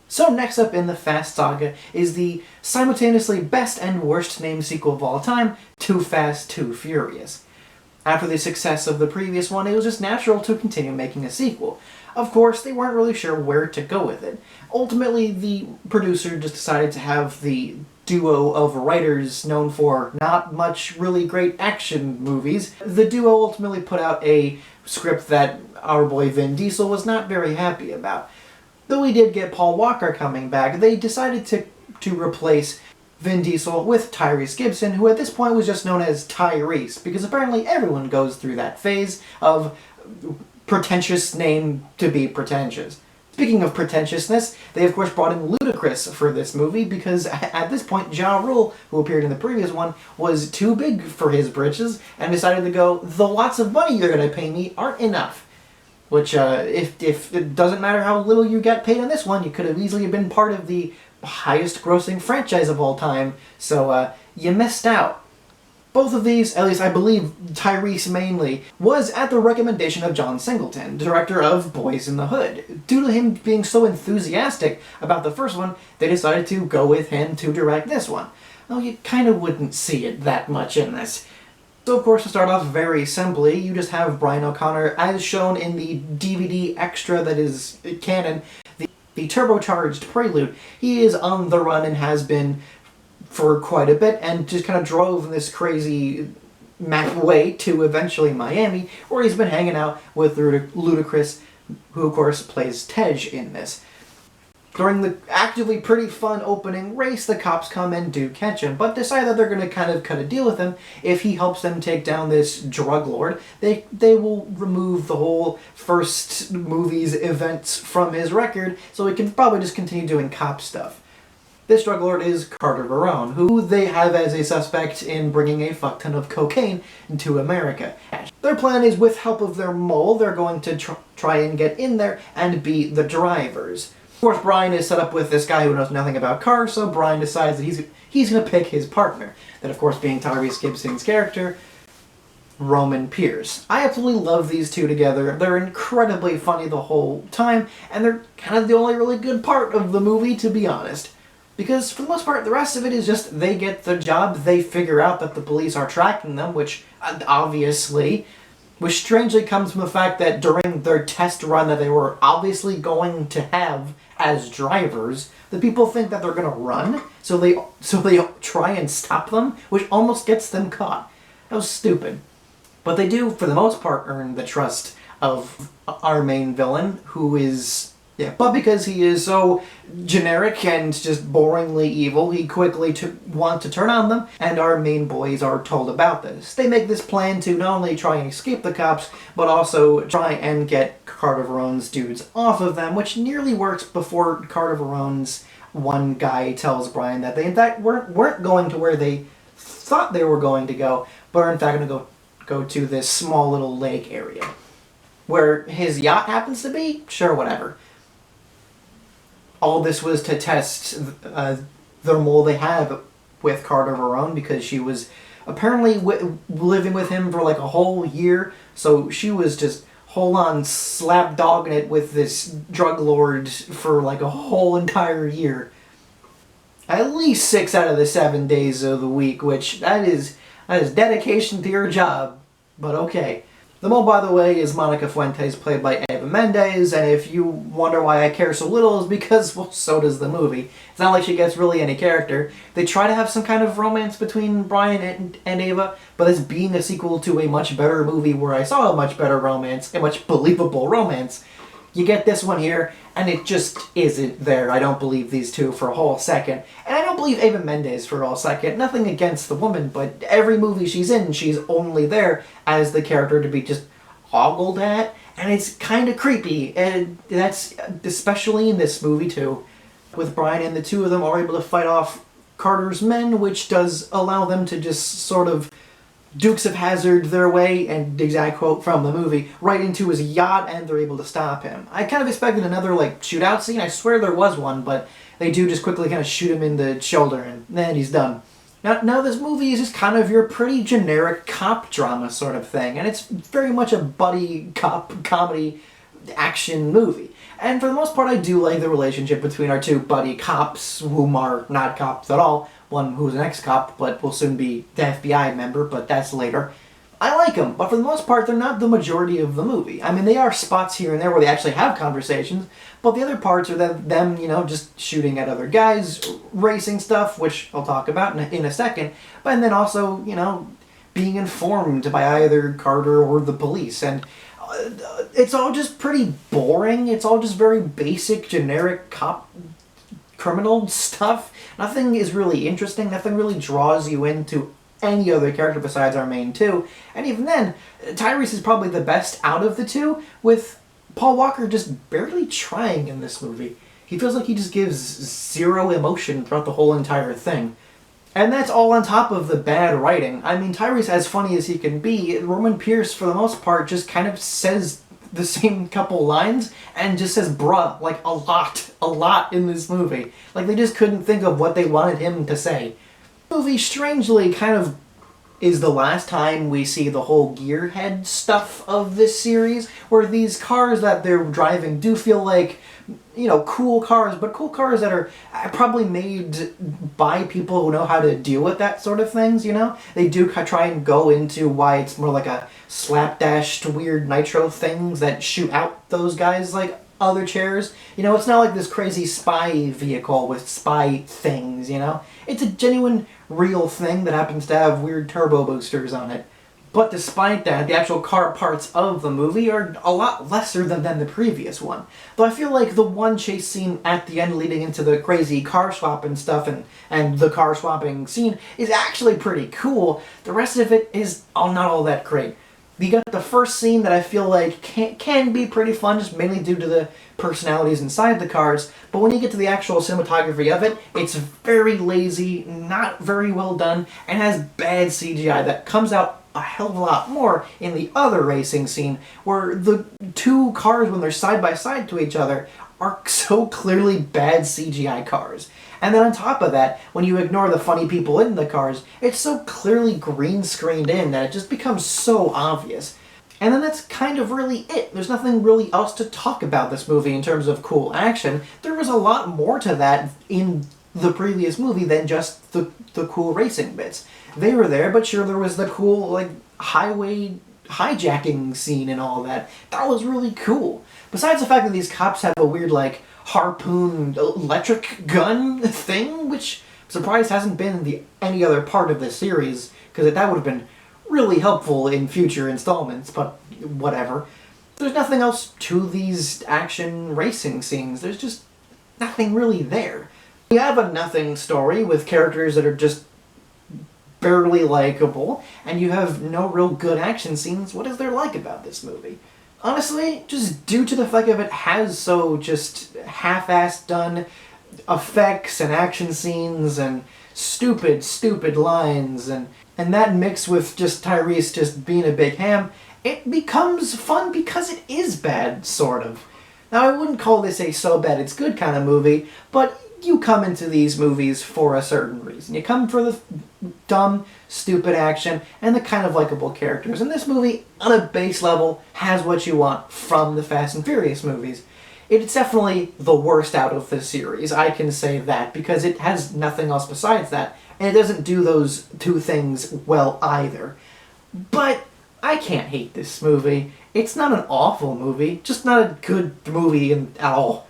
So next up in the Fast Saga is the simultaneously best and worst named sequel of all time, 2Fast2Furious. After the success of the previous one, it was just natural to continue making a sequel. Of course, they weren't really sure where to go with it. Ultimately, the producer just decided to have the duo of writers known for not much really great action movies. The duo ultimately put out a script that our boy Vin Diesel was not very happy about. Though we did get Paul Walker coming back, they decided to replace Vin Diesel with Tyrese Gibson, who at this point was just known as Tyrese, because apparently everyone goes through that phase of pretentious name to be pretentious. Speaking of pretentiousness, they of course brought in Ludacris for this movie because at this point Ja Rule, who appeared in the previous one, was too big for his britches and decided to go, the lots of money you're going to pay me aren't enough. Which, if it doesn't matter how little you get paid on this one, you could have easily been part of the highest grossing franchise of all time, so you missed out. Both of these, at least I believe Tyrese mainly, was at the recommendation of John Singleton, director of Boys in the Hood. Due to him being so enthusiastic about the first one, they decided to go with him to direct this one. Well, you kind of wouldn't see it that much in this. So of course, to start off very simply, you just have Brian O'Connor, as shown in the DVD extra that is canon, the turbocharged Prelude. He is on the run and has been for quite a bit, and just kind of drove this crazy map way to eventually Miami, where he's been hanging out with Ludacris, who of course plays Tej in this. During the actively pretty fun opening race, the cops come and do catch him, but decide that they're going to kind of cut a deal with him. If he helps them take down this drug lord, they will remove the whole first movie's events from his record, so he can probably just continue doing cop stuff. This drug lord is Carter Verone, who they have as a suspect in bringing a fuck ton of cocaine into America. Their plan is, with help of their mole, they're going to try and get in there and be the drivers. Of course, Brian is set up with this guy who knows nothing about cars, so Brian decides that he's going to pick his partner. That, of course, being Tyrese Gibson's character, Roman Pierce. I absolutely love these two together. They're incredibly funny the whole time, and they're kind of the only really good part of the movie, to be honest. Because, for the most part, the rest of it is just they get the job, they figure out that the police are tracking them, which, obviously, which strangely comes from the fact that during their test run that they were obviously going to have as drivers, the people think that they're going to run, so they try and stop them, which almost gets them caught. That was stupid. But they do, for the most part, earn the trust of our main villain, who is... Yeah, but because he is so generic and just boringly evil, he quickly want to turn on them, and our main boys are told about this. They make this plan to not only try and escape the cops, but also try and get Carter Verone's dudes off of them, which nearly works before Carter Verone's one guy tells Brian that they in fact weren't going to where they thought they were going to go, but are in fact going to go to this small little lake area. Where his yacht happens to be? Sure, whatever. All this was to test the mole they have with Carter Verone, because she was apparently living with him for like a whole year, so she was just whole-on slap-dogging it with this drug lord for like a whole entire year. At least 6 out of the 7 days of the week, which that is dedication to your job, but okay. The mole, by the way, is Monica Fuentes, played by Eva Mendes, and if you wonder why I care so little, is because, well, so does the movie. It's not like she gets really any character. They try to have some kind of romance between Brian and Eva, but as being a sequel to a much better movie where I saw a much better romance, a much believable romance, you get this one here, and it just isn't there. I don't believe these two for a whole second. And I don't believe Eva Mendes for a whole second. Nothing against the woman, but every movie she's in, she's only there as the character to be just ogled at. And it's kind of creepy. And that's especially in this movie, too. With Brian and the two of them are able to fight off Carter's men, which does allow them to just sort of Dukes of Hazzard their way, and exact quote from the movie, right into his yacht, and they're able to stop him. I kind of expected another, like, shootout scene. I swear there was one, but they do just quickly kind of shoot him in the shoulder, and then he's done. Now this movie is just kind of your pretty generic cop drama sort of thing, and it's very much a buddy cop comedy action movie. And for the most part, I do like the relationship between our two buddy cops, whom are not cops at all. One who's an ex-cop, but will soon be the FBI member, but that's later. I like them, but for the most part, they're not the majority of the movie. I mean, they are spots here and there where they actually have conversations, but the other parts are them, just shooting at other guys, racing stuff, which I'll talk about in a second, but then also, being informed by either Carter or the police, and it's all just pretty boring. It's all just very basic, generic cop criminal stuff. Nothing is really interesting. Nothing really draws you into any other character besides our main two. And even then, Tyrese is probably the best out of the two, with Paul Walker just barely trying in this movie. He feels like he just gives zero emotion throughout the whole entire thing. And that's all on top of the bad writing. I mean, Tyrese, as funny as he can be, Roman Pierce, for the most part, just kind of says the same couple lines and just says bruh, like a lot in this movie. Like, they just couldn't think of what they wanted him to say. The movie, strangely, kind of is the last time we see the whole gearhead stuff of this series, where these cars that they're driving do feel like, cool cars, but cool cars that are probably made by people who know how to deal with that sort of things, They do try and go into why it's more like a slapdashed weird nitro things that shoot out those guys like other chairs. It's not like this crazy spy vehicle with spy things, It's a genuine, real thing that happens to have weird turbo boosters on it. But despite that, the actual car parts of the movie are a lot lesser than the previous one. Though I feel like the one chase scene at the end leading into the crazy car swapping stuff and the car swapping scene is actually pretty cool. The rest of it is not all that great. You got the first scene that I feel like can be pretty fun, just mainly due to the personalities inside the cars, but when you get to the actual cinematography of it, it's very lazy, not very well done, and has bad CGI that comes out a hell of a lot more in the other racing scene, where the two cars, when they're side by side to each other, are so clearly bad CGI cars. And then on top of that, when you ignore the funny people in the cars, it's so clearly green screened in that it just becomes so obvious. And then that's kind of really it. There's nothing really else to talk about this movie in terms of cool action. There was a lot more to that in the previous movie than just the cool racing bits. They were there, but sure, there was the cool, highway hijacking scene and all that. That was really cool. Besides the fact that these cops have a weird, harpoon electric gun thing, which I'm surprised hasn't been in any other part of the series, because that would have been really helpful in future installments, but whatever. There's nothing else to these action racing scenes. There's just nothing really there. You have a nothing story with characters that are just barely likable, and you have no real good action scenes. What is there like about this movie? Honestly, just due to the fact that it has so just half-assed done effects and action scenes and stupid lines, and that mixed with just Tyrese just being a big ham, it becomes fun because it is bad, sort of. Now, I wouldn't call this a so bad it's good kind of movie, but you come into these movies for a certain reason. You come for the dumb, stupid action and the kind of likable characters. And this movie, on a base level, has what you want from the Fast and Furious movies. It's definitely the worst out of the series, I can say that, because it has nothing else besides that, and it doesn't do those two things well either. But I can't hate this movie. It's not an awful movie, just not a good movie at all.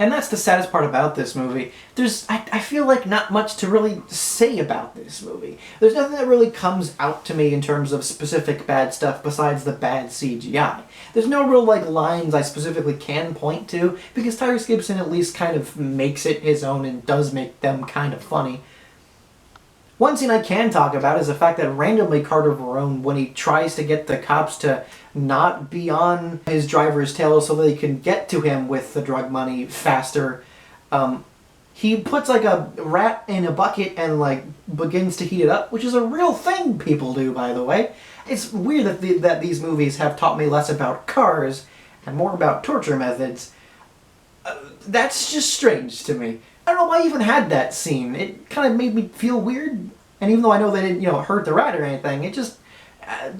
And that's the saddest part about this movie. I feel like not much to really say about this movie. There's nothing that really comes out to me in terms of specific bad stuff besides the bad CGI. There's no real lines I specifically can point to, because Tyrese Gibson at least kind of makes it his own and does make them kind of funny. One scene I can talk about is the fact that randomly Carter Verone, when he tries to get the cops to not be on his driver's tail so they can get to him with the drug money faster, he puts a rat in a bucket and begins to heat it up, which is a real thing people do, by the way. It's weird that these movies have taught me less about cars and more about torture methods. That's just strange to me. I don't know why I even had that scene. It kind of made me feel weird. And even though I know they didn't, hurt the rat or anything, it just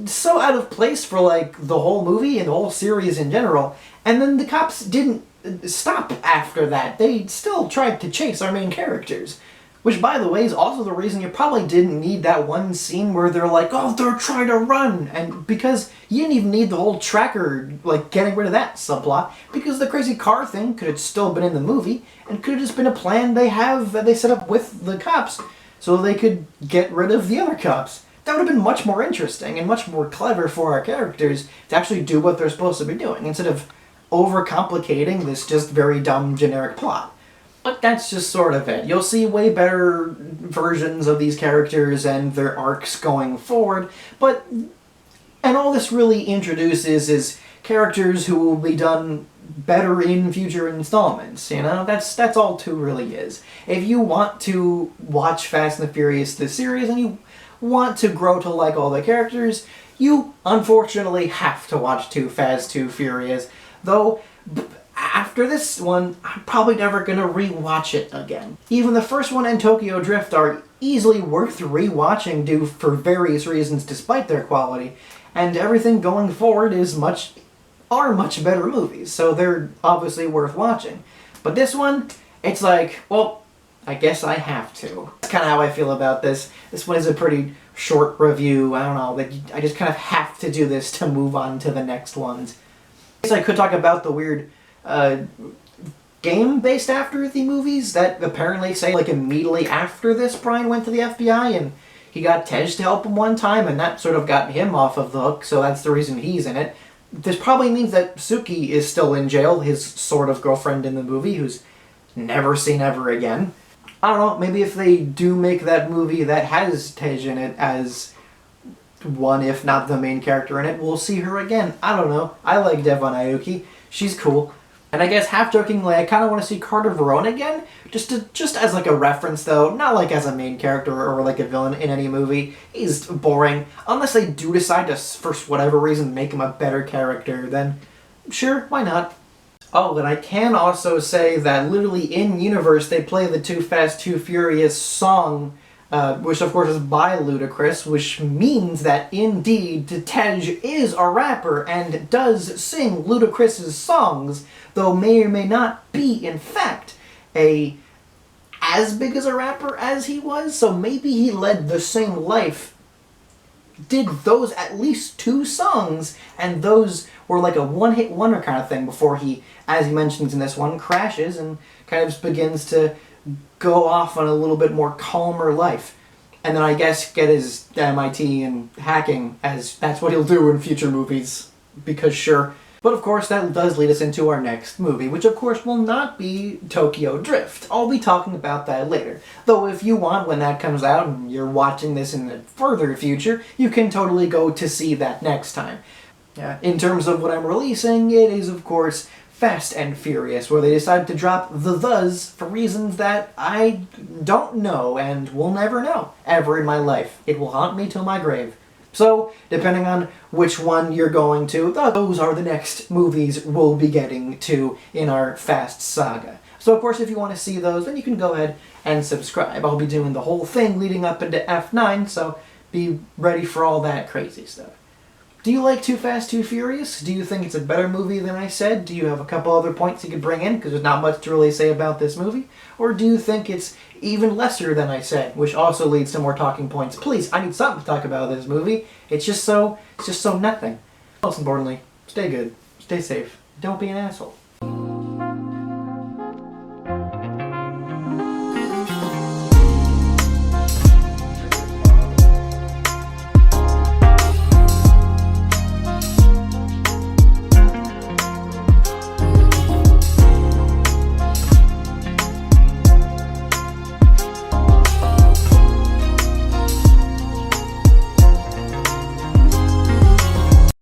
so out of place for like the whole movie and the whole series in general. And then the cops didn't stop after that. They still tried to chase our main characters. Which, by the way, is also the reason you probably didn't need that one scene where they're like, oh, they're trying to run! And because you didn't even need the whole tracker, like, getting rid of that subplot, because the crazy car thing could have still been in the movie, and could have just been a plan that they set up with the cops, so they could get rid of the other cops. That would have been much more interesting and much more clever for our characters to actually do what they're supposed to be doing, instead of overcomplicating this just very dumb, generic plot. But that's just sort of it. You'll see way better versions of these characters and their arcs going forward, and all this really introduces is characters who will be done better in future installments, That's all 2 really is. If you want to watch Fast and the Furious, the series, and you want to grow to like all the characters, you unfortunately have to watch 2Fast2Furious, though after this one, I'm probably never going to re-watch it again. Even the first one and Tokyo Drift are easily worth re-watching for various reasons despite their quality, and everything going forward are much better movies, so they're obviously worth watching. But this one, it's like, well, I guess I have to. That's kind of how I feel about this. This one is a pretty short review, I don't know, I just kind of have to do this to move on to the next ones. I guess I could talk about the weird game based after the movies that apparently say like immediately after this Brian went to the FBI and he got Tej to help him one time and that sort of got him off of the hook, so that's the reason he's in it. This probably means that Suki is still in jail, his sort of girlfriend in the movie, who's never seen ever again. I don't know, maybe if they do make that movie that has Tej in it as one, if not the main character in it, we'll see her again. I don't know. I like Devon Aoki. She's cool. And I guess half-jokingly, I kind of want to see Carter Verone again, just as like a reference though, not like as a main character or like a villain in any movie. He's boring. Unless they do decide to, for whatever reason, make him a better character, then sure, why not? Oh, and I can also say that literally in-universe they play the 2Fast2Furious song, which of course is by Ludacris, which means that indeed Tej is a rapper and does sing Ludacris's songs, though may or may not be, in fact, as big as a rapper as he was, so maybe he led the same life, did those at least 2 songs, and those were like a one-hit wonder kind of thing before he, as he mentions in this one, crashes and kind of begins to go off on a little bit more calmer life. And then I guess get his MIT and hacking, as that's what he'll do in future movies, because sure. But of course that does lead us into our next movie, which of course will not be Tokyo Drift. I'll be talking about that later. Though if you want, when that comes out and you're watching this in the further future, you can totally go to see that next time. In terms of what I'm releasing, it is of course Fast and Furious, where they decided to drop the thes for reasons that I don't know and will never know ever in my life. It will haunt me till my grave. So, depending on which one you're going to, those are the next movies we'll be getting to in our Fast Saga. So of course if you want to see those, then you can go ahead and subscribe. I'll be doing the whole thing leading up into F9, so be ready for all that crazy stuff. Do you like 2Fast2Furious? Do you think it's a better movie than I said? Do you have a couple other points you could bring in, because there's not much to really say about this movie? Or do you think it's even lesser than I said, which also leads to more talking points? Please, I need something to talk about this movie. It's just so nothing. Most importantly, stay good, stay safe, don't be an asshole.